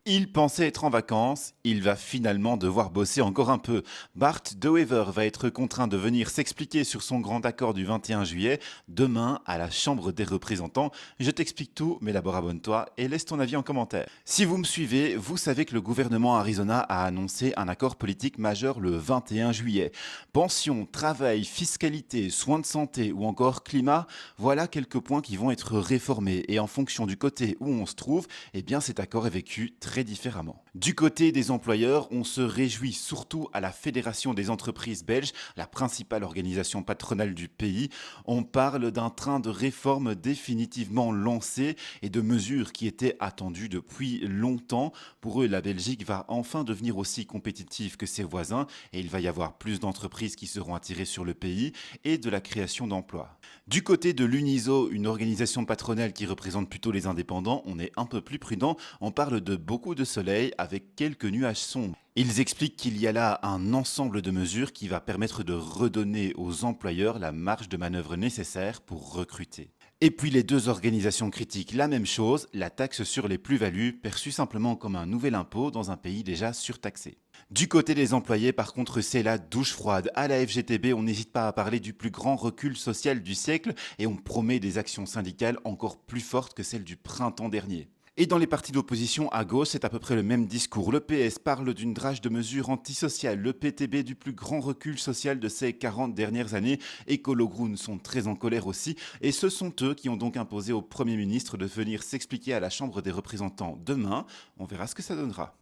Il pensait être en vacances, il va finalement devoir bosser encore un peu. Bart De Wever va être contraint de venir s'expliquer sur son grand accord du 21 juillet, demain à la Chambre des représentants. Je t'explique tout, mais d'abord abonne-toi et laisse ton avis en commentaire. Si vous me suivez, vous savez que le gouvernement Arizona a annoncé un accord politique majeur le 21 juillet. Pension, travail, fiscalité, soins de santé ou encore climat, voilà quelques points qui vont être réformés et en fonction du côté où on se trouve, eh bien cet accord est vécu très différemment. Du côté des employeurs, on se réjouit surtout à la Fédération des entreprises belges, la principale organisation patronale du pays. On parle d'un train de réforme définitivement lancé et de mesures qui étaient attendues depuis longtemps. Pour eux, la Belgique va enfin devenir aussi compétitive que ses voisins et il va y avoir plus d'entreprises qui seront attirées sur le pays et de la création d'emplois. Du côté de l'UNISO, une organisation patronale qui représente plutôt les indépendants, on est un peu plus prudent, on parle de beaucoup de soleil avec quelques nuages sombres. Ils expliquent qu'il y a là un ensemble de mesures qui va permettre de redonner aux employeurs la marge de manœuvre nécessaire pour recruter. Et puis les deux organisations critiquent la même chose, la taxe sur les plus-values, perçue simplement comme un nouvel impôt dans un pays déjà surtaxé. Du côté des employés, par contre, c'est la douche froide. À la FGTB, on n'hésite pas à parler du plus grand recul social du siècle et on promet des actions syndicales encore plus fortes que celles du printemps dernier. Et dans les partis d'opposition à gauche, c'est à peu près le même discours. Le PS parle d'une drage de mesures antisociales, le PTB du plus grand recul social de ces 40 dernières années. Écolo Groen sont très en colère aussi, et ce sont eux qui ont donc imposé au Premier ministre de venir s'expliquer à la Chambre des représentants demain. On verra ce que ça donnera.